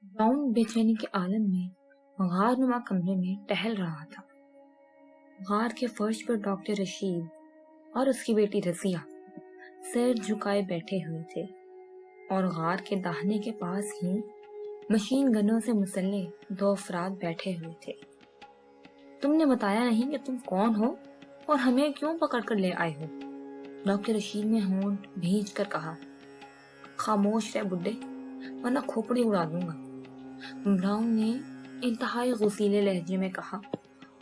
Brown بے چینی کے عالم میں غار نما کمرے میں ٹہل رہا تھا۔ غار کے فرش پر ڈاکٹر رشید اور اس کی بیٹی رضیہ سر جھکائے بیٹھے ہوئے تھے اور غار کے داہنے کے پاس ہی مشین گنوں سے مسلح 2 افراد بیٹھے ہوئے تھے۔ تم نے بتایا نہیں کہ تم کون ہو اور ہمیں کیوں پکڑ کر لے آئے ہو؟ ڈاکٹر رشید نے ہونٹ بھیج کر کہا۔ خاموش رہ بڈھے، ورنہ کھوپڑی اڑا دوں گا، براؤن نے انتہائی غصیلے لہجے میں کہا،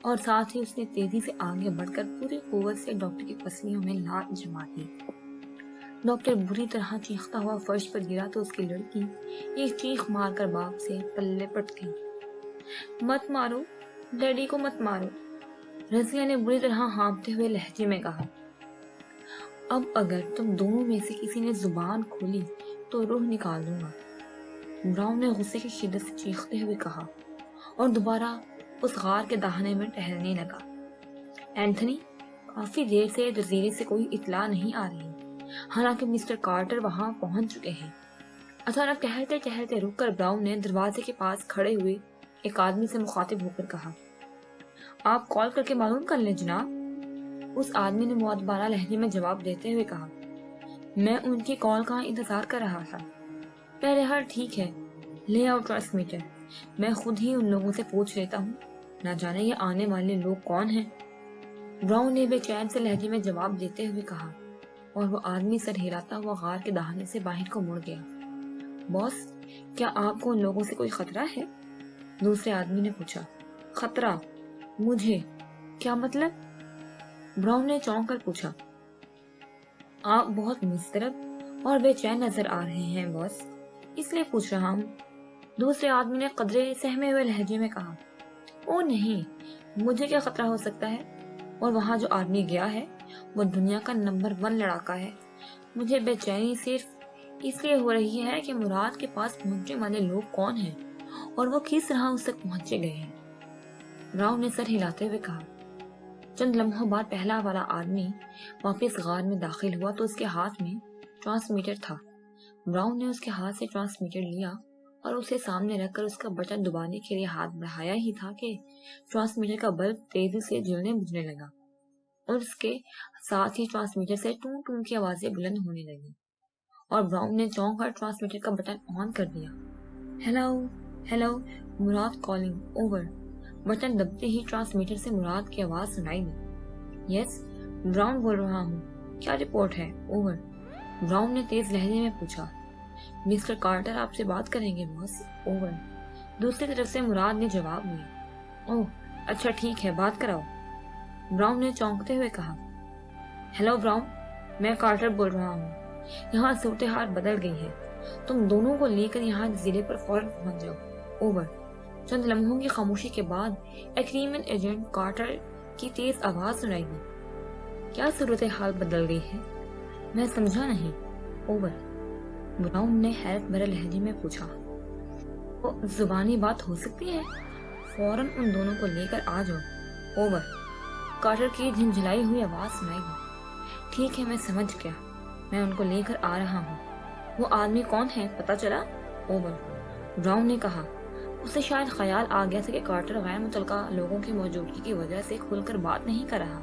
اور ساتھ ہی اس نے تیزی سے آگے بڑھ کر پوری قوت سے ڈاکٹر کی پسلیوں میں لات جما دی۔ ڈاکٹر بری طرح چیختا ہوا فرش پر گرا تو اس کی لڑکی ایک چیخ مار کر باپ سے پلے پٹ گئی۔ مت مارو، ڈیڈی کو مت مارو، رضیہ نے بری طرح ہانپتے ہوئے لہجے میں کہا۔ اب اگر تم دونوں میں سے کسی نے زبان کھولی تو روح نکال دوں گا، براؤن نے غصے کی شدت سے چیختے ہوئے کہا، اور دوبارہ اس غار کے داہنے میں ٹہلنے لگا۔ اینتھنی، کافی دیر سے جزیرے سے کوئی اطلاع نہیں آ رہی، حالانکہ مسٹر کارٹر وہاں پہنچ چکے ہیں۔ اچانک ٹہلتے ٹہلتے رک کر براؤن نے دروازے کے پاس کھڑے ہوئے ایک آدمی سے مخاطب ہو کر کہا، آپ کال کر کے معلوم کر لیں جناب۔ اس آدمی نے معتبرانہ لہجے میں جواب دیتے ہوئے کہا، میں ان کی کال کا انتظار کر رہا تھا۔ بہرحال ٹھیک ہے، لے آؤ ٹرانسمیٹر، میں خود ہی ان لوگوں سے پوچھ لیتا ہوں، نہ جانے یہ آنے والے لوگ کون ہیں۔ براؤن نے بے چین سے لہجے میں جواب دیتے ہوئے کہا، اور وہ آدمی سر ہلاتا ہوا غار کے داہنے سے باہر کو مڑ گیا۔ باس، کیا آپ کو ان لوگوں سے کوئی خطرہ ہے؟ دوسرے آدمی نے پوچھا۔ خطرہ؟ مجھے؟ کیا مطلب؟ براؤن نے چونک کر پوچھا۔ آپ بہت مضطرب اور بے چین نظر آ رہے ہیں باس، اس لیے پوچھ رہا ہوں۔ دوسرے آدمی نے قدرے سہمے ہوئے لہجے میں کہا، او نہیں، مجھے کیا خطرہ ہو سکتا ہے، اور وہاں جو آدمی گیا ہے وہ دنیا کا نمبر 1 لڑاکا ہے۔ مجھے بے چینی صرف اس لیے ہو رہی ہے کہ مراد کے پاس پہنچنے والے لوگ کون ہیں اور وہ کس طرح اس تک پہنچے گئے ہیں۔ براؤن نے سر ہلاتے ہوئے کہا۔ چند لمحوں بعد پہلا والا آدمی واپس غار میں داخل ہوا تو اس کے ہاتھ میں ٹرانسمیٹر تھا۔ براؤن نے اس کے ہاتھ سے ٹرانسمیٹر لیا اور اسے سامنے رکھ کر اس کا بٹن دبانے کے لیے ہاتھ بڑھایا ہی تھا کہ ٹرانسمیٹر کا بلب تیزی سے جلنے بجھنے لگا، اور اس کے ساتھ ہی ٹرانسمیٹر سے ٹون ٹون کی آوازیں بلند ہونے لگی، اور براؤن نے چونک کر ٹرانسمیٹر کا بٹن آن کر دیا۔ ہیلو ہیلو، مراد کالنگ، اوور۔ بٹن دبتے ہی ٹرانسمیٹر سے مراد کی آواز سنائی دی۔ یس، براؤن بول رہا ہوں، کیا رپورٹ ہے؟ اوور۔ براؤن نے تیز لہجے میں پوچھا۔ مسٹر کارٹر آپ سے بات کریں گے باس، اوور۔ دوسری طرف سے مراد نے جواب دیا۔ اوہ اچھا ٹھیک ہے، بات کراؤ، براؤن نے چونکتے ہوئے کہا۔ ہیلو براؤن، میں کارٹر بول رہا ہوں، یہاں صورتحال بدل گئی ہے، تم دونوں کو لے کر یہاں جزیرے پر فوراً پہنچ جاؤ، اوور۔ چند لمحوں کی خاموشی کے بعد ایگریمنٹ ایجنٹ کارٹر کی تیز آواز سنائی دی۔ کیا صورتحال بدل گئی ہے؟ میں سمجھا نہیں، اوور۔ براؤن نے حیرت بھرے لہجے میں پوچھا۔ وہ زبانی بات ہو سکتی ہے؟ فوراً ان دونوں کو لے کر آ جاؤ، اوور۔ کارٹر کی جھنجھلائی ہوئی آواز سنائی دی۔ ٹھیک ہے، میں سمجھ گیا، میں ان کو لے کر آ رہا ہوں۔ وہ آدمی کون ہے پتہ چلا؟ اوور، براؤن نے کہا۔ اسے شاید خیال آ گیا تھا کہ کارٹر غیر متعلقہ لوگوں کی موجودگی کی وجہ سے کھل کر بات نہیں کر رہا۔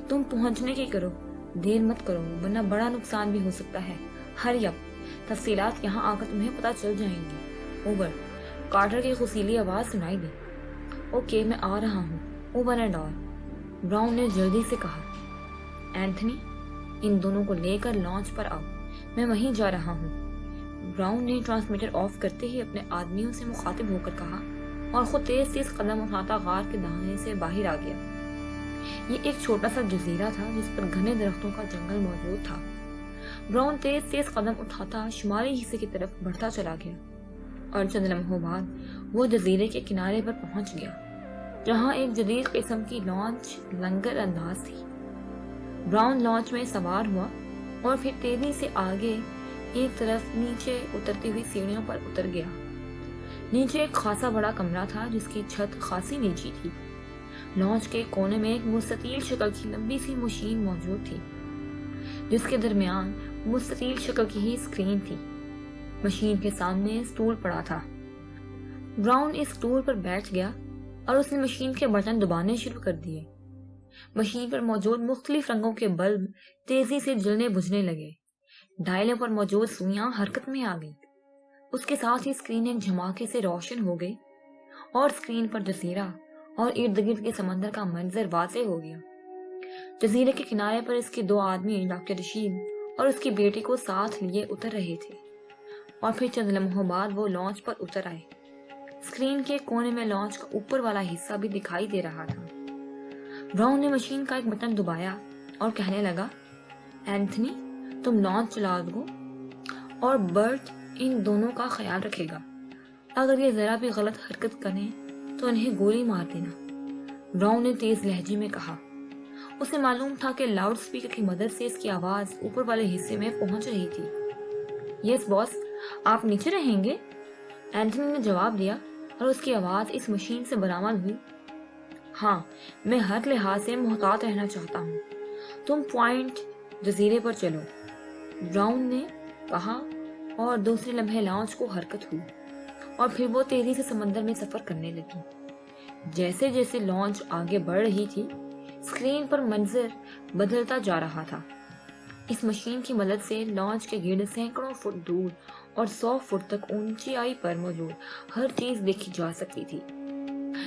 تم پہنچنے کی کرو، دیر مت کرو، ورنہ بڑا نقصان بھی ہو سکتا ہے۔ ہری اپ، تفصیلات یہاں آ کر تمہیں پتہ چل جائیں گی، اوور۔ کارٹر کی غصیلی آواز سنائی دی۔ اوکے، میں آ رہا ہوں، اوور اینڈ آل، براؤن نے جلدی سے کہا۔ اینتھنی، ان دونوں کو لے کر لانچ پر آؤ، میں وہیں جا رہا ہوں، براؤن نے ٹرانسمیٹر آف کرتے ہی اپنے آدمیوں سے مخاطب ہو کر کہا، اور خود تیز تیز قدم اٹھاتا غار کے دہانے سے باہر آ گیا۔ یہ ایک چھوٹا سا جزیرہ تھا جس پر گھنے درختوں کا جنگل موجود تھا۔ براؤن تیز تیز قدم اٹھاتا شمالی حصے کی طرف بڑھتا چلا گیا، اور چند لمحوں بعد وہ جزیرے کے کنارے پر پہنچ گیا، جہاں ایک جدید قسم کی لانچ لنگر انداز تھی۔ براؤن لانچ میں سوار ہوا اور پھر تیزی سے آگے ایک طرف نیچے اترتی ہوئی سیڑھیوں پر اتر گیا۔ نیچے ایک خاصا بڑا کمرہ تھا جس کی چھت خاصی نیچی تھی۔ لانچ کے کونے میں ایک مستطیل شکل کی لمبی سی مشین موجود تھی، جس کے درمیان مستطیل شکل کی ہی اسکرین تھی۔ مشین کے سامنے اسٹول پڑا تھا براؤن اس ٹور پر بیٹھ گیا اور اس نے مشین کے بٹن دبانے شروع کر دیے۔ مشین پر موجود مختلف رنگوں کے بلب تیزی سے جلنے بجھنے لگے۔ ڈائلوں پر موجود سوئیاں حرکت میں آ گئی۔ اس کے ساتھ ہی اسکرین ایک جھماکے سے روشن ہو گئی اور اسکرین پر جزیرہ اور ارد گرد کے سمندر کا منظر واضح ہو گیا۔ جزیرے کے کنارے پر اس کے دو آدمی ڈاکٹر رشید اور اس کی بیٹی کو ساتھ لیے اتر رہے تھے، اور پھر چند لمحوں بعد وہ لانچ پر اتر آئے۔ اسکرین کے کونے میں لانچ کا اوپر والا حصہ بھی دکھائی دے رہا تھا۔ براؤن نے مشین کا ایک بٹن دبایا اور کہنے لگا، اینتھنی، تم لانچ چلا دو اور برٹ ان دونوں کا خیال رکھے گا۔ اگر یہ ذرا بھی غلط حرکت کریں تو انہیں گولی مار دینا، براؤن نے تیز لہجے میں کہا۔ اسے معلوم تھا کہ لاؤڈ سپیکر کی مدد سے اس کی آواز اوپر والے حصے میں پہنچ رہی تھی۔ یس باس، آپ نیچے رہیں گے؟ اینتھنی نے جواب دیا اور اس کی آواز اس مشین سے برآمد ہوئی۔ ہاں، میں ہر لحاظ سے محتاط رہنا چاہتا ہوں۔ تم پوائنٹ جزیرے پر چلو، براؤن نے کہا، اور دوسرے لمحے لانچ کو حرکت ہوئی اور پھر وہ تیزی سے سمندر میں سفر کرنے لگی۔ جیسے جیسے لانچ آگے بڑھ رہی تھی، اسکرین پر منظر بدلتا جا رہا تھا۔ اس مشین کی مدد سے لانچ کے گرد سینکڑوں فٹ دور اور 100 فٹ تک اونچائی پر موجود ہر چیز دیکھی جا سکتی تھی۔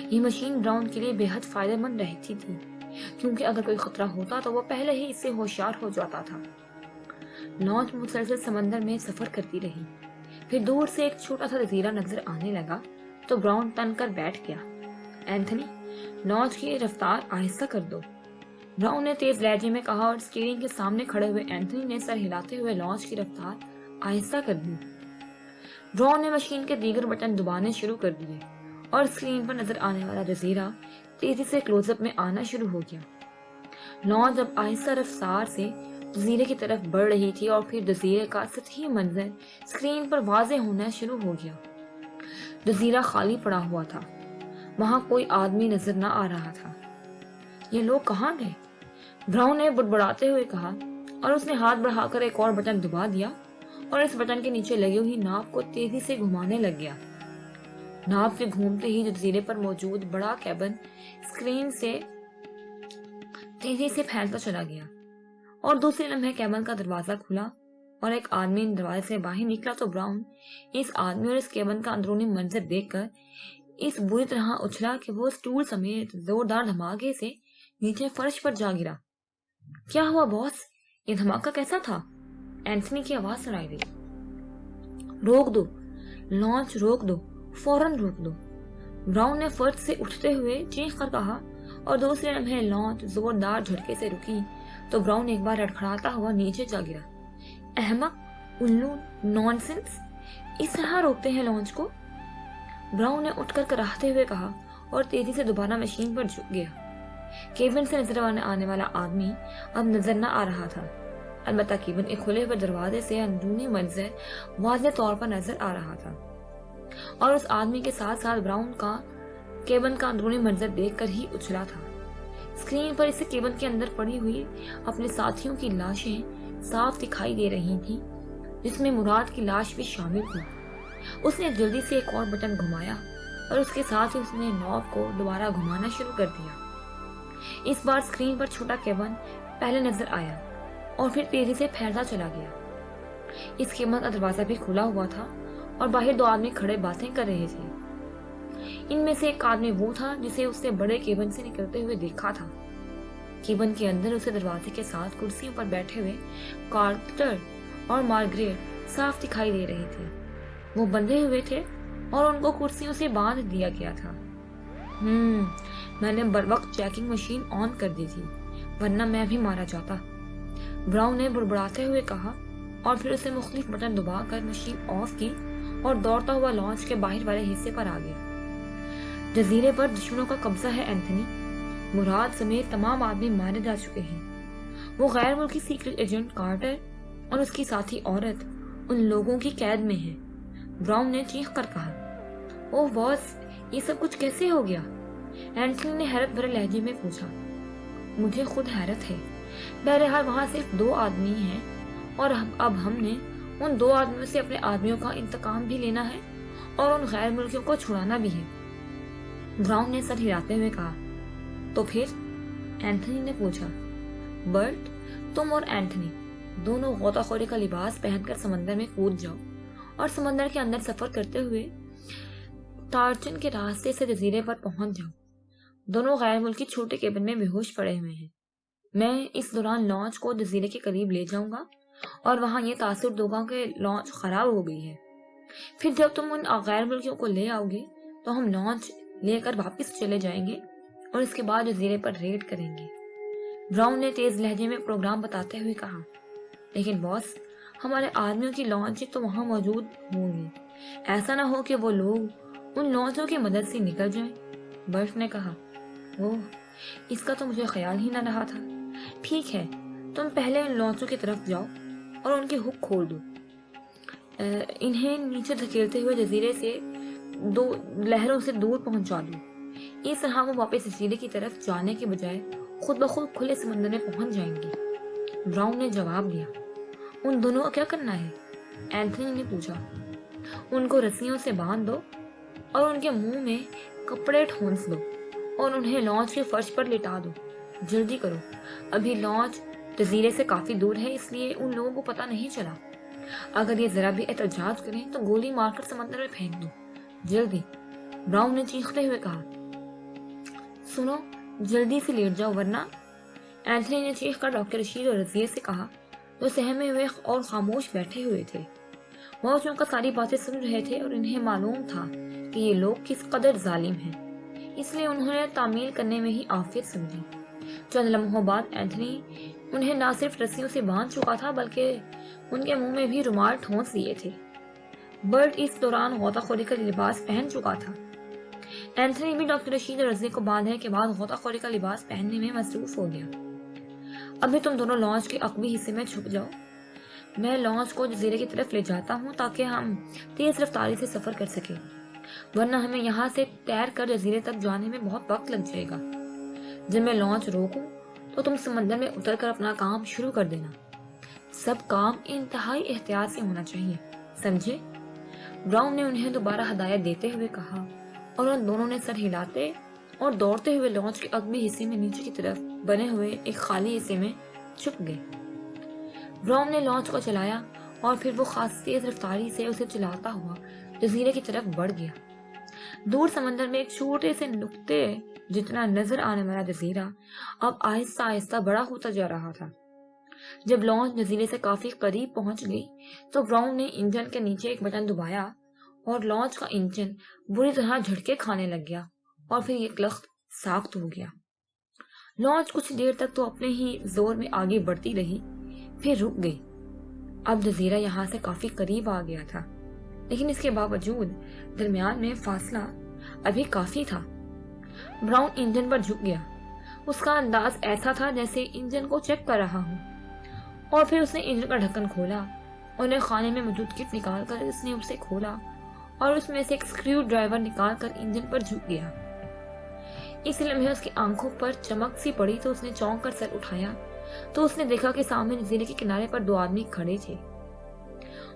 یہ مشین براؤن کے لیے بے حد فائدہ مند رہتی تھی، کیونکہ اگر کوئی خطرہ ہوتا تو وہ پہلے ہی اس سے ہوشیار ہو جاتا تھا۔ لانچ مسلسل سمندر میں سفر کرتی رہی، پھر دور سے ایک چھوٹا سا جزیرہ نظر آنے لگا تو براؤن تن کر بیٹھ گیا۔ اینتھنی، لانچ کی رفتار آہستہ کر دو، براؤن نے تیز لہجے میں کہا، اور اسٹیئرنگ کے سامنے کھڑے ہوئے اینتھنی نے سر ہلاتے ہوئے لانچ کی رفتار آہستہ کر دی۔ براؤن نے مشین کے دیگر بٹن دبانے شروع کر دیے اور اسکرین پر نظر آنے والا جزیرہ تیزی سے کلوز اپ میں آنا شروع ہو گیا۔ لانچ اب آہستہ رفتار سے جزیرے کی طرف بڑھ رہی تھی اور پھر جزیرے کا سطحی منظر اسکرین پر واضح ہونا شروع ہو گیا۔ جزیرہ خالی پڑا ہوا تھا، وہاں کوئی آدمی نظر نہ آ رہا تھا۔ یہ لوگ کہاں گئے؟ براؤن نے بڑبڑاتے ہوئے کہا، اور اس نے ہاتھ بڑھا کر ایک اور بٹن دبا دیا اور اس بٹن کے نیچے لگی ہوئی ناپ کو تیزی سے گھمانے لگ گیا۔ ناپ کے گھومتے ہی جزیرے پر موجود بڑا کیبن اسکرین سے تیزی سے پھیلتا چلا گیا، اور دوسرے لمحے کیبن کا دروازہ کھلا اور ایک آدمی دروازے سے باہر نکلا تو براؤن اس آدمی اور اس کیبن کا اندرونی منظر دیکھ کر اس بری طرح اچھلا کہ وہ اسٹول سمیت زوردار دھماکے سے نیچے فرش پر جا گرا۔ کیا ہوا باس؟ یہ دھماکہ کیسا تھا؟ اینتھنی کی آواز سنائی دی۔ روک دو، لانچ روک دو، فوراً روک دو، براؤن نے فرش سے اٹھتے ہوئے چیخ کر کہا، اور دوسرے لمحے لانچ زوردار جھٹکے سے رکی تو براؤن ایک بار لڑکھڑاتا ہوا نیچے جا گرا۔ احمق، الو، نانسنس، اس طرح روکتے ہیں لانچ کو؟ براؤن نے اٹھ کر کراہتے ہوئے کہا اور تیزی سے دوبارہ مشین پر جھک گیا۔ کیبن سے نظر آنے والا آدمی اب نظر نہ آ رہا تھا، البتہ کیبن کے کھلے ہوئے دروازے سے اندرونی منظر واضح طور پر نظر آ رہا تھا، اور اس آدمی کے ساتھ ساتھ براؤن کا کیبن کا اندرونی منظر دیکھ کر ہی اچھلا تھا۔ اسکرین پر اسے کیبن کے اندر پڑی ہوئی اپنے ساتھیوں کی لاشیں صاف دکھائی دے رہی تھیں، جس میں مراد کی لاش بھی شامل تھی۔ اس نے جلدی سے ایک اور بٹن گھمایا اور اس کے ساتھ ہی اس نے نوب کو دوبارہ گھمانا شروع کر دیا۔ اس بار اسکرین پر چھوٹا کیبن پہلے نظر آیا اور پھر تیزی سے پھیلتا چلا گیا۔ اس کیبن کا دروازہ بھی کھلا ہوا تھا اور باہر دو آدمی کھڑے باتیں کر رہے تھے۔ ان میں سے ایک آدمی وہ تھا جسے اس نے بڑے کیبن سے نکلتے ہوئے دیکھا تھا۔ کیبن کے اندر اسے دروازے کے ساتھ کرسیوں پر بیٹھے ہوئے کارٹر اور مارگریٹ صاف دکھائی دے رہے تھے۔ وہ بندھے ہوئے تھے اور ان کو کرسیوں سے باندھ دیا گیا تھا۔ میں نے بروقت چیکنگ مشین آن کر دی تھی، ورنہ میں بھی مارا جاتا، براؤن نے بڑبڑاتے ہوئے کہا، اور پھر اسے مختلف بٹن دبا کر مشین آف کی اور دوڑتا ہوا لانچ کے باہر والے حصے پر آ گیا۔ جزیرے پر دشمنوں کا قبضہ ہے اینتھنی، مراد سمیت تمام آدمی مارے جا چکے ہیں۔ وہ غیر ملکی سیکرٹ ایجنٹ کارٹر اور اس کی ساتھی عورت ان لوگوں کی قید میں ہیں، براؤن نے چیخ کر کہا۔ اوہ باس، یہ سب کچھ کیسے ہو گیا؟ اینتھنی نے حیرت بھرے لہجے میں پوچھا۔ مجھے خود حیرت ہے، بہرحال وہاں صرف 2 آدمی ہیں اور اب ہم نے ان 2 آدمیوں سے اپنے آدمیوں کا انتقام بھی لینا ہے اور ان غیر ملکیوں کو چھڑانا بھی ہے۔ براؤن نے سر ہلاتے ہوئے کہا۔ تو پھر؟ اینتھنی نے پوچھا۔ برٹ، تم اور اینتھنی دونوں غوطہ خوری کا لباس پہن کر سمندر میں کود جاؤ اور سمندر کے اندر سفر کرتے ہوئے ٹارچن کے راستے سے جزیرے پر پہنچ جاؤ۔ دونوں غیر ملکی چھوٹے کیبن میں بے ہوش پڑے ہوئے ہیں۔ میں اس دوران لانچ کو جزیرے کے قریب لے جاؤں گا اور وہاں یہ تاثر دوں گا کہ لانچ خراب ہو گئی ہے۔ پھر جب تم ان غیر ملکیوں کو لے آؤ گے تو ہم لانچ لے کر واپس چلے جائیں گے اور اس کے بعد جزیرے پر ریڈ کریں گے۔ براؤن نے تیز لہجے میں پروگرام بتاتے ہوئے کہا۔ لیکن باس، ہمارے آدمیوں کی لانچیں تو وہاں موجود ہوں گی، ایسا نہ ہو کہ وہ لوگ ان لانچوں کی مدد سے نکل جائیں۔ برٹ نے کہا۔ اوہ، اس کا تو مجھے خیال ہی نہ رہا تھا۔ ٹھیک ہے، تم پہلے ان لانچوں کی طرف جاؤ اور ان کے ہک کھول دو، انہیں نیچے دھکیلتے ہوئے جزیرے سے لہروں سے دور پہنچا دو۔ اس طرح وہ واپس جزیرے کی طرف جانے کے بجائے خود بخود کھلے سمندر میں پہنچ جائیں گے۔ براؤن نے جواب دیا۔ ان دونوں کو کیا کرنا ہے؟ اینتھنی نے پوچھا۔ ان کو رسیوں سے باندھ دو اور ان کے منہ میں کپڑے ٹھونس دو اور انہیں لانچ کے فرش پر لٹا دو۔ جلدی کرو، ابھی لانچ جزیرے سے کافی دور ہے، اس لیے ان لوگوں کو پتہ نہیں چلا۔ اگر یہ ذرا بھی احتجاج کریں تو گولی مار کر سمندر میں پھینک دو، جلدی۔ براؤن نے چیختے ہوئے کہا۔ سنو، جلدی سے لیٹ جاؤ ورنہ۔ اینتھنی نے چیخ کر ڈاکٹر رشید اور رضیہ سے کہا، جو سہمے ہوئے اور خاموش بیٹھے ہوئے تھے۔ وہ چونکہ ساری باتیں سن رہے تھے اور انہیں معلوم تھا کہ یہ لوگ کس قدر ظالم ہیں، اس لیے انہوں نے تعمیل کرنے میں ہی عافیت سمجھی۔ چند لمحوں بعد اینتھنی انہیں نہ صرف رسیوں سے باندھ چکا تھا بلکہ ان کے منہ میں بھی رومال ٹھونس دیے تھے۔ برٹ اس دوران غوطہ خوری کا لباس پہن چکا تھا۔ اینتھنی بھی ڈاکٹر رشید اور رضیہ کو باندھنے کے بعد غوطہ خوری کا لباس پہننے میں مصروف ہو گیا۔ ابھی تم دونوں لانچ کے عقبی حصے میں چھپ جاؤ، میں لانچ کو جزیرے کی طرف لے جاتا ہوں تاکہ ہم تیز رفتاری سے سفر کر سکیں، ورنہ ہمیں یہاں سے تیر کر جزیرے تک جانے میں بہت وقت لگ جائے گا۔ جب میں لانچ روکوں تو تم سمندر میں اتر کر اپنا کام شروع کر دینا۔ سب کام انتہائی احتیاط سے ہونا چاہیے، سمجھے؟ براؤن نے انہیں دوبارہ ہدایت دیتے ہوئے کہا اور ان دونوں نے سر ہلاتے اور دوڑتے ہوئے لانچ کے عقبی حصے میں نیچے کی طرف بنے ہوئے ایک خالی حصے میں چھپ گئے۔ براؤن نے لانچ کو چلایا اور پھر وہ خاص تیز رفتاری سے اسے چلاتا ہوا جزیرے کی طرف بڑھ گیا۔ دور سمندر میں ایک چھوٹے سے نقطے جتنا نظر آنے والا جزیرہ اب آہستہ آہستہ بڑا ہوتا جا رہا تھا۔ جب لانچ جزیرے سے کافی قریب پہنچ گئی تو براؤن نے انجن کے نیچے ایک بٹن دبایا اور لانچ کا انجن بری طرح جھٹکے کھانے لگ گیا اور پھر ایک لخت ساخت ہو گیا۔ لانچ کچھ دیر تک تو اپنے ہی زور میں آگے بڑھتی رہی، پھر رک گئی۔ اب جزیرہ یہاں سے کافی قریب آ گیا تھا، لیکن اس کے باوجود درمیان میں فاصلہ ابھی کافی تھا۔ براؤن انجن پر جھک گیا۔ اس کا انداز ایسا تھا جیسے انجن کو چیک کر رہا ہوں، اور پھر اس نے انجن کا ڈھکن کھولا اور ایک خانے میں موجود کٹ نکال کر اس نے اسے کھولا اور اس میں سے ایک اسکریو ڈرائیور نکال کر انجن پر جھک گیا۔ اس لمحے اس کی آنکھوں پر چمک سی پڑی تو اس نے چونک کر سر اٹھایا تو اس نے دیکھا کہ سامنے جزیرے کے کنارے پر دو آدمی کھڑے تھے۔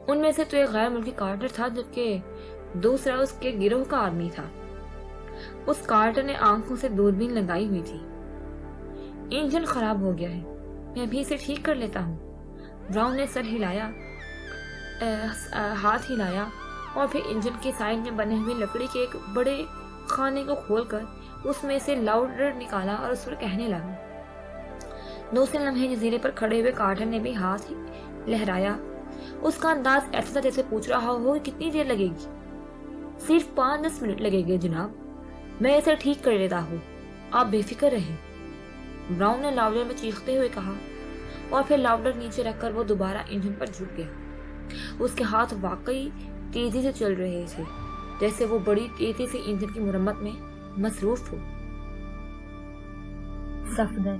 ان میں سے تو ایک غیر ملکی کارٹر تھا جبکہ دوسرا اس کے گروہ کا آدمی تھا۔ اس کارٹر نے آنکھوں سے دوربین لگائی ہوئی تھی۔ انجن خراب ہو گیا ہے، میں ابھی اسے ٹھیک کر لیتا ہوں۔ براؤن نے سر ہلایا، ہاتھ ہلایا اور پھر انجن کے سائڈ میں بنے ہوئے لکڑی کے ایک بڑے خانے کو کھول کر اس میں سے لاؤڈر نکالا اور اس پر کہنے لگا۔ دوسرے لمحے جزیرے پر کھڑے ہوئے کارٹر نے بھی ہاتھ لہرایا۔ اس کا انداز ایسا تھا جیسے پوچھ رہا ہو کہ کتنی دیر لگے گی۔ صرف 5-10 منٹ لگے گے جناب، میں اسے ٹھیک کر لیتا ہوں، آپ بے فکر رہیں۔ براؤن نے لاؤڈر میں چیختے ہوئے کہا اور پھر لاؤڈر نیچے رکھ کر وہ دوبارہ انجن پر جھک گیا۔ اس کے ہاتھ واقعی تیزی سے چل رہے تھے، جیسے وہ بڑی تیزی سے انجن کی مرمت میں مصروف ہو۔ صفدر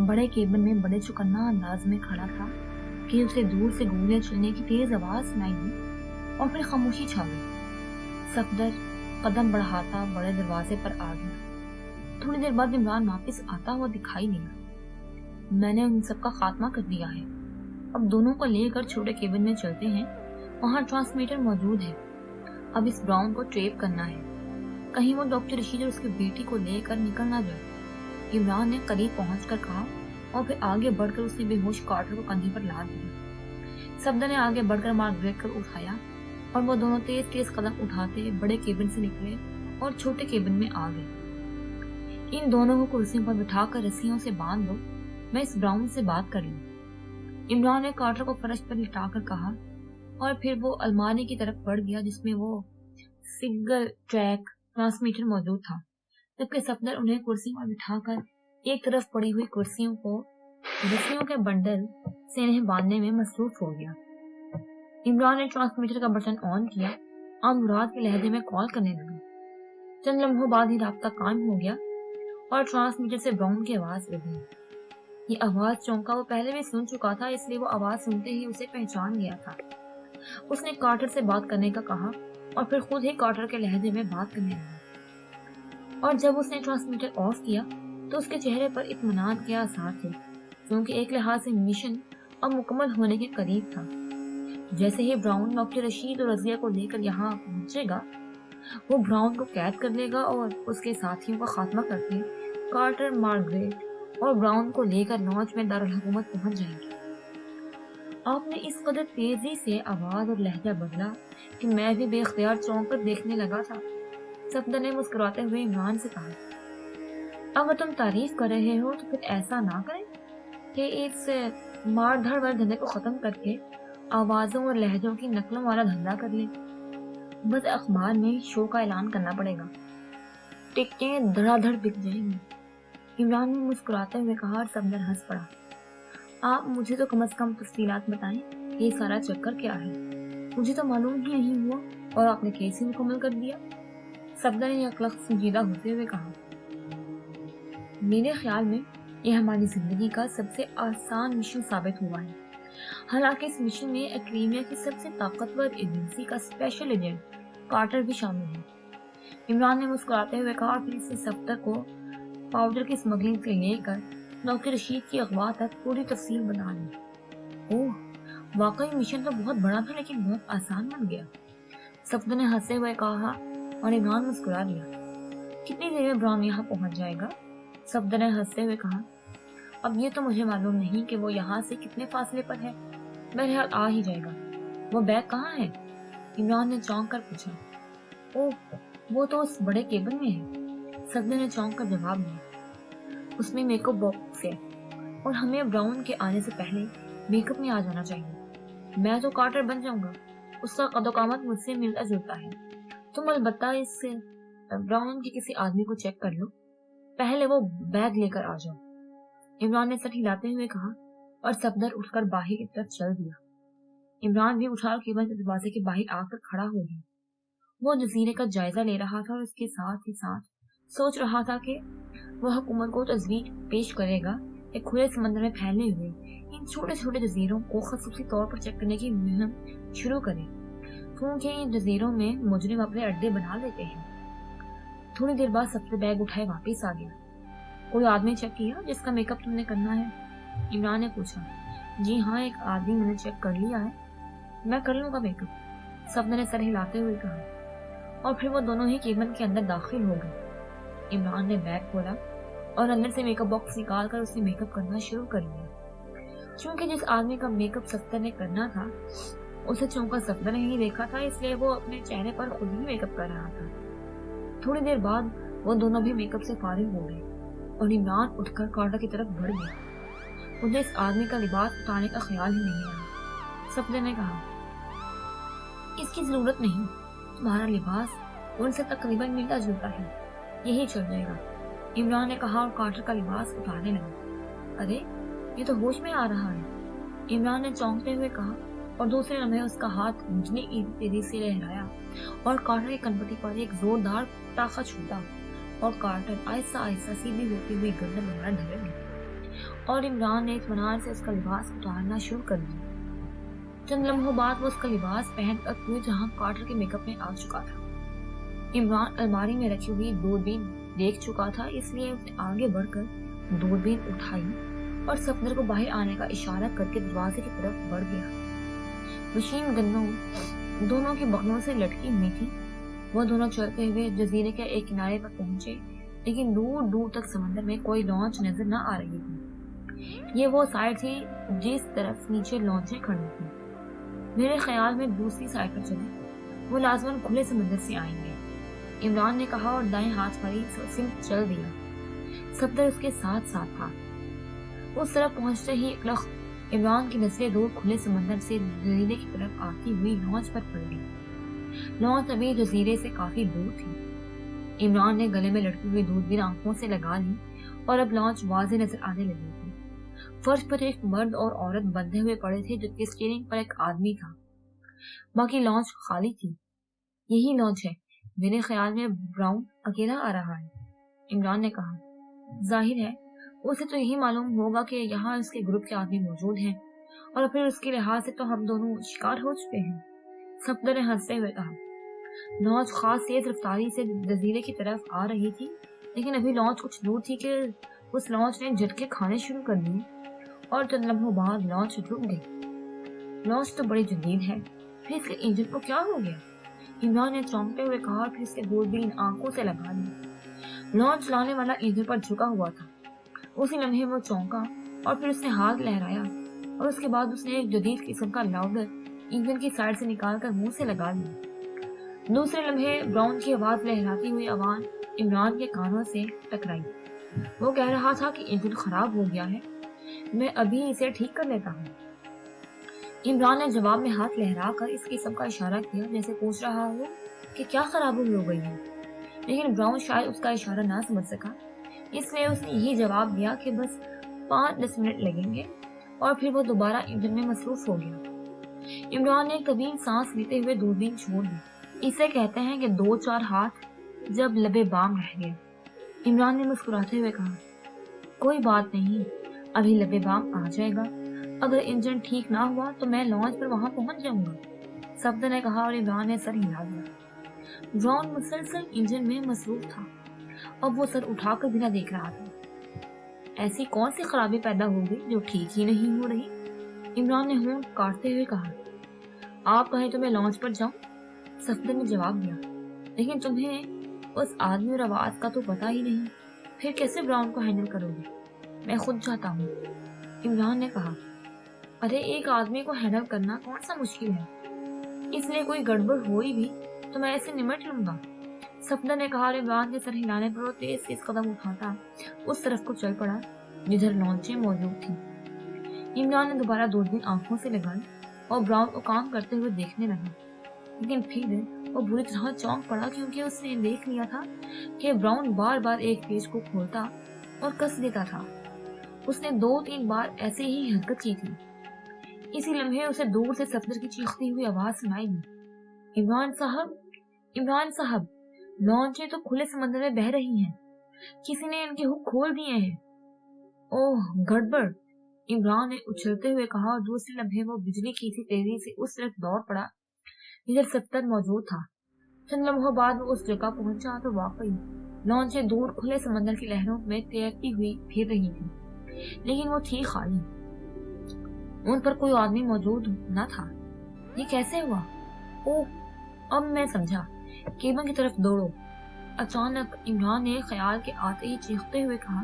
بڑے کیبن میں بڑے چوکنا انداز میں کھڑا تھا کہ اسے دور سے گولیاں چلنے کی تیز آواز سنائی دی اور پھر خاموشی چھا گئی۔ صفدر قدم بڑھاتا بڑے دروازے پر آ گیا۔ تھوڑی دیر بعد عمران واپس آتا ہوا دکھائی دیا۔ میں نے ان سب کا خاتمہ کر دیا ہے، اب دونوں کو لے کر چھوٹے کیبن میں چلتے ہیں، وہاں ٹرانسمیٹر موجود ہے، اب اس براؤن کو ٹریپ کرنا ہے، کہیں وہ ڈاکٹر رشید اور اس کی بیٹی کو لے کر نکل نہ جائے۔ عمران نے قریب پہنچ کر کہا اور پھر آگے بڑھ کر اس نے بے ہوش کارٹر کو کندھے پر لاد دیا۔ صفدر نے آگے بڑھ کر مارگریٹ کو اٹھایا اور وہ دونوں تیز تیز قدم اٹھاتے بڑے کیبن سے نکلے اور چھوٹے کیبن میں آ گئے۔ ان دونوں کو کرسیوں پر بٹھا کر رسیوں سے باندھ دو، میں اس براؤن سے بات کر لوں، عمران نے کارٹر کو فرش پر لٹا کر کہا، اور پھر وہ الماری کی طرف بڑھ گیا جس میں وہ سنگل ٹریک ٹرانسمیٹر موجود تھا، جبکہ صفدر انہیں کرسی پر بٹھا کر ایک طرف پڑی ہوئی کرسیوں کو رسیوں کے بنڈل سے انہیں باندھنے میں مصروف ہو گیا۔ عمران نے ٹرانسمیٹر کا بٹن آن کیا اور مراد کے لہجے میں کال کرنے لگا۔ چند لمحوں بعد ہی رابطہ قائم ہو گیا اور ٹرانسمیٹر سے براؤن کی آواز لگی۔ یہ آواز چونکا وہ پہلے بھی سن چکا تھا، اس لیے وہ آواز سنتے ہی اسے پہچان گیا تھا۔ اس نے کارٹر سے بات کرنے کا کہا اور پھر خود ہی کارٹر کے لہجے میں بات کرنے لگا، اور جب اس نے ٹرانسمیٹر آف کیا تو اس کے چہرے پر اطمینان کے آثار تھے، کیونکہ ایک لحاظ سے مشن اب مکمل ہونے کے قریب تھا۔ جیسے ہی براؤن ڈاکٹر رشید اور رضیہ کو لے کر یہاں پہنچے گا، وہ براؤن کو قید کر لے گا اور اس کے ساتھیوں کا خاتمہ کر کے کارٹر، مارگریٹ اور براؤن کو لے کر لانچ میں دارالحکومت پہنچ جائیں گے۔ آپ نے اس قدر تیزی سے آواز اور لہجہ بدلا کہ میں بھی بے اختیار چونک کر دیکھنے لگا تھا۔ صفدر نے مسکراتے ہوئے عمران سے کہا، اگر تم تعریف کر رہے ہو تو پھر ایسا نہ کریں کہ اس مار دھاڑ والے دھندے کو ختم کر کے آوازوں اور لہجوں کی نقلوں والا دھندا کر لیں۔ بس اخبار میں شو کا اعلان کرنا پڑے گا، ٹکٹیں دھڑا دھڑ بک جائیں گی۔ عمران نے مسکراتے ہوئے کہا اور صفدر ہنس پڑا۔ آپ مجھے تو کم از کم تفصیلات بتائیں، یہ سارا چکر کیا ہے؟ مجھے تو معلوم ہی نہیں ہوا اور آپ نے کیس ہی مکمل کر دیا۔ صفدر نے یک لخت سنجیدہ ہوتے ہوئے کہا، میرے خیال میں یہ ہماری زندگی کا سب سے آسان مشن ثابت ہوا ہے۔ حالانکہ اس مشن میں ایکریمیا کی سب سے طاقتور ایجنسی کا اسپیشل ایجنٹ کارٹر بھی شامل ہے۔ عمران نے مسکراتے ہوئے کہا، پھر اس سے صفدر کو پاؤڈر کی اسمگلنگ سے لے کر ڈاکٹر رشید کی اغوا تک پوری تفصیل بتا دی۔ اوہ، واقعی مشن تو بہت بڑا تھا لیکن بہت آسان بن گیا، صفدر نے ہنستے ہوئے کہا اور عمران مسکرا دیا۔ کتنی دیر میں براؤن یہاں پہنچ جائے گا؟ صفدر نے ہنستے ہوئے کہا، اب یہ تو مجھے معلوم نہیں کہ وہ یہاں سے کتنے فاصلے پر ہے، بہرحال آ ہی جائے گا۔ وہ بیگ کہاں ہے؟ عمران نے چونک کر پوچھا۔ اوہ، وہ تو اس بڑے کیبن میں ہے، صفدر نے چونک کر جواب دیا۔ اس میں میک اپ باکس ہے اور ہمیں براؤن کے آنے سے پہلے میک اپ میں آ جانا چاہیے۔ میں تو کارٹر بن جاؤں گا، اس کا قد و قامت مجھ سے ملتا جلتا ہے۔ تم البتہ اس براؤن کے کسی آدمی کو چیک کر لو، پہلے وہ بیگ لے کر آ جاؤ، عمران نے سر ہلاتے ہوئے کہا، اور صفدر اٹھ کر باہر کی طرف چل دیا۔ عمران بھی اٹھا کیبن کے دروازے کے باہر آ کر کھڑا ہو گیا۔ وہ جزیرے کا جائزہ لے رہا تھا اور اس کے ساتھ ہی ساتھ سوچ رہا تھا کہ وہ حکومت کو تجویز پیش کرے گا کہ کھلے سمندر میں پھیلے ہوئے ان چھوٹے چھوٹے جزیروں کو خصوصی طور پر چیک کرنے کی مہم شروع کرے، کیونکہ ان جزیروں میں مجرم اپنے اڈے بنا لیتے ہیں۔ تھوڑی دیر بعد صفدر بیگ اٹھائے واپس آ گیا۔ کوئی آدمی چیک کیا جس کا میک اپ تم نے کرنا ہے؟ عمران نے پوچھا۔ جی ہاں، ایک آدمی میں نے چیک کر لیا ہے، میں کر لوں گا میک اپ، صفدر نے سر ہلاتے ہوئے کہا، اور پھر وہ دونوں ہی کیبن کے اندر داخل ہو گئے۔ عمران نے بیگ کھولا اور اندر سے میک اپ باکس نکال کر اسے میک اپ کرنا شروع کر دیا۔ چونکہ جس آدمی کا میک اپ صفدر نے کرنا تھا اسے چونکا صفدر نے ہی دیکھا تھا، اس لیے وہ اپنے چہرے پر خود ہی میک اپ کر رہا تھا۔ تھوڑی دیر بعد وہ دونوں بھی میک اپ سے فارغ ہو گئے اور عمران اٹھ کر کارٹر کی طرف بڑھ گیا۔ مجھے اس آدمی کا لباس اٹھانے کا خیال ہی نہیں آیا، صفدر نے کہا۔ اس کی ضرورت نہیں، تمہارا لباس ان سے تقریباً ملتا جلتا ہے، یہی چل جائے گا، عمران نے کہا اور کارٹر کا لباس اٹھانے لگا۔ ارے، یہ تو ہوش میں آ رہا ہے، عمران نے چونکتے ہوئے کہا، اور دوسرے لمحے اس کا ہاتھ مجھنے کی تیزی سے لہرایا اور کارٹر کی کنپٹی پر ایک زوردار ٹاقا چھوٹا اور کارٹر آہستہ آہستہ سیدھی ہوتی ہوئی گردن بنا ڈھل گئی اور عمران نے اطمینان سے اس کا لباس اتارنا شروع کر دیا۔ چند لمحوں بعد وہ اس کا لباس پہن کر پوری جہاں کارٹر کے میک اپ میں آ چکا تھا۔ عمران الماری میں رکھی ہوئی دوربین دیکھ چکا تھا، اس لیے اس نے آگے بڑھ کر دوربین اٹھائی اور صفدر کو باہر آنے کا اشارہ کر کے دروازے کی طرف بڑھ گیا۔ مشین گنوں دونوں کے بغلوں سے لٹکی ہوئی تھی وہ دونوں چلتے ہوئے جزیرے کے ایک کنارے پر پہنچے، لیکن دور دور تک سمندر میں کوئی لانچ نظر نہ آ رہی تھی۔ یہ وہ سائڈ تھی جس طرف نیچے لانچیں کھڑی تھیں۔ میرے خیال میں دوسری سائڈ پر چلے، وہ لازماً کھلے سمندر سے آئیں گے، عمران نے کہا اور دائیں ہاتھ والی سمت چل دیا۔ صفدر اس کے ساتھ ساتھ تھا۔ اس طرف پہنچتے ہی ایک لخت عمران کی نظریں دور کھلے سمندر سے جزیرے کی طرف آتی ہوئی لانچ پر پڑ گئی۔ لانچ ابھی جزیرے سے کافی دور تھی۔ عمران نے گلے میں لٹکی ہوئی دوربین آنکھوں سے لگا لی اور اب لانچ واضح نظر آنے لگی تھی۔ فرش پر ایک مرد اور عورت بندھے ہوئے پڑے تھے، جبکہ اسٹیئرنگ پر ایک آدمی تھا۔ باقی لانچ خالی تھی۔ یہی لانچ ہے، میرے خیال میں براؤن اکیلا آ رہا ہے، عمران نے کہا۔ ظاہر ہے اسے تو یہی معلوم ہوگا کہ یہاں اس کے گروپ کے آدمی موجود ہیں، اور پھر اس کے لحاظ سے تو ہم دونوں شکار ہو چکے ہیں، صفدر نے ہنستے ہوئے کہا۔ لانچ خاص تیز رفتاری سے جزیرے کی طرف آ رہی تھی، لیکن ابھی لانچ کچھ دور تھی کہ اس لانچ نے جھٹکے کھانے شروع کر دیے اور چند لمحوں بعد لانچ رک گئی۔ لانچ تو بڑی جدید ہے، پھر اس کے انجن کو کیا ہو گیا؟ عمران نے چونکتے ہوئے کہا اور پھر اس کے دوربین آنکھوں سے لگا لی۔ لانچ لانے والا انجن پر جھکا ہوا تھا۔ اسی لمحے وہ چونکا اور پھر اس نے ہاتھ لہرایا اور اس کے بعد اس نے ایک جدید قسم کا لاؤڈر انجن کی سائڈ سے نکال کر منہ سے لگا لیا۔ دوسرے لمحے براؤن کی آواز لہراتی ہوئی آواز عمران کے کانوں سے ٹکرائی۔ وہ کہہ رہا تھا کہ انجن خراب ہو گیا ہے، میں ابھی اسے ٹھیک کر لیتا ہوں۔ عمران نے جواب میں ہاتھ لہرا کر اس قسم کا اشارہ کیا جیسے پوچھ رہا ہو کہ کیا خرابی ہو گئی ہے، لیکن براؤن شاید اس کا اشارہ نہ سمجھ سکا، اس لیے اس نے یہی جواب دیا کہ بس 5-10 منٹ لگیں گے، اور پھر وہ دوبارہ انجن میں مصروف ہو گیا۔ عمران نے ایک طویل سانس لیتے ہوئے دوربین چھوڑ دی۔ اسے کہتے ہیں کہ 2-4 ہاتھ جب لبے بام رہ گئے، عمران نے مسکراتے ہوئے کہا۔ کوئی بات نہیں، ابھی لبے بام آ جائے گا، اگر انجن ٹھیک نہ ہوا تو میں لانچ پر وہاں پہنچ جاؤں گا، صفدر نے کہا اور عمران نے سر ہلا دیا۔ براؤن مسلسل انجن میں مصروف تھا، اب وہ سر اٹھا کر بنا دیکھ رہا تھا۔ ایسی کون سی خرابی پیدا ہو گئی جو ٹھیک ہی نہیں ہو رہی؟ عمران نے ہونٹ کاٹتے ہوئے کہا۔ آپ کہیں تو میں لانچ پر جاؤں، صفدر نے جواب دیا، لیکن تمہیں اس آدمی اور آواز کا تو پتا ہی نہیں، پھر کیسے براؤن کو ہینڈل کرو گے؟ میں خود جاتا ہوں، عمران نے کہا۔ ارے ایک آدمی کو ہینڈل کرنا کون سا مشکل ہے، اس لیے کوئی گڑبڑ ہوئی بھی تو میں اسے نمٹ لوں گا، صفدر نے کہا اور عمران کے سر ہلانے پر وہ تیز قدم اٹھاتا اس طرف کو چل پڑا جدھر لانچیں موجود تھیں۔ عمران نے دوبارہ دوربین آنکھوں سے لگائی اور براؤن کو کام کرتے ہوئے دیکھنے لگا، لیکن پھر وہ بری طرح چونک پڑا کیونکہ اس نے دیکھ لیا تھا کہ براؤن بار بار ایک پیج کو کھولتا اور کس دیتا تھا۔ اس نے 2-3 بار ایسے ہی حرکت کی تھی۔ اسی لمحے اسے دور سے صفدر کی چیختی ہوئی آواز سنائی دی۔ عمران صاحب، لانچیں تو کھلے سمندر میں بہہ رہی ہیں، کسی نے ان کے ہک کھول دیے ہیں۔ اوہ گڑبڑ، عمران نے اچھلتے ہوئے کہا اور دوسرے لمحے وہ بجلی کی سی تیزی سے اس طرف دوڑ پڑا جدھر صفدر موجود تھا۔ چند لمحوں بعد وہ اس جگہ پہنچا تو واقعی لانچیں دور کھلے سمندر کی لہروں میں تیرتی ہوئی پھر رہی تھی، لیکن وہ تھی خالی، ان پر کوئی آدمی موجود نہ تھا۔ یہ کیسے ہوا؟ اوہ اب میں سمجھا، کیبن کی طرف دوڑو، اچانک عمران نے خیال کے آتے ہی چیختے ہوئے کہا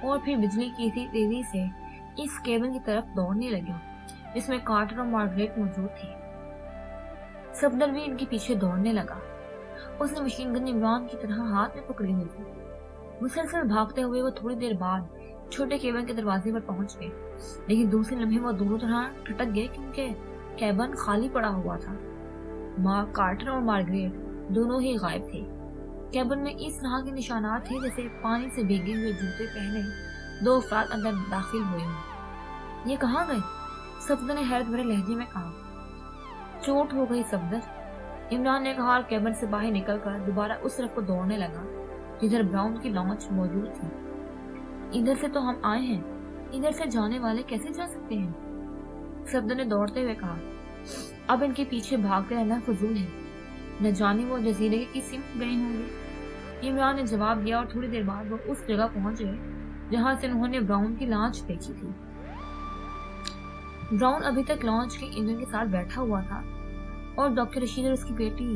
اور پھر بجلی کی سی تیزی سے اس کیبن کی طرف دوڑنے لگا جس میں کارٹر اور مارگریٹ موجود تھی۔ صفدر بھی ان کے پیچھے دوڑنے لگا۔ اس نے مشین گن عمران کی طرح ہاتھ میں پکڑی ہوئی تھی۔ مسلسل بھاگتے ہوئے وہ تھوڑی دیر بعد چھوٹے کیبن کے دروازے پر پہنچ گئے، لیکن دوسرے لمحے وہ دونوں طرح ٹھٹک گئے کیونکہ کیبن خالی پڑا ہوا تھا۔ کارٹر اور مارگریٹ دونوں ہی غائب تھے۔ کیبن میں اس طرح کے نشانات تھے جیسے پانی سے بھیگے ہوئے جوتے پہنے 2 افراد اندر داخل ہوئے ہوں۔ یہ کہاں گئے؟ صفدر نے حیرت بھرے لہجے میں کہا۔ چوٹ ہو گئی صفدر، عمران نے کہا اور کیبن سے باہر نکل کر دوبارہ اس طرف کو دوڑنے لگا جدھر براؤن کی لانچ موجود تھی۔ ادھر سے تو ہم آئے ہیں، ادھر سے جانے والے کیسے جا سکتے ہیں؟ صفدر نے دوڑتے ہوئے کہا۔ اب ان کے پیچھے بھاگتے رہنا فضول ہے، نہ جانے وہ جزیرے کی کس سمت گئے ہوں گے۔ عمران نے جواب دیا اور تھوڑی دیر بعد وہ اس جگہ پہنچ گئے جہاں سے انہوں نے براؤن کی لانچ دیکھی تھی۔ براؤن ابھی تک لانچ کے انجن کے ساتھ بیٹھا ہوا تھا اور ڈاکٹر رشید اور اس کی بیٹی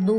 2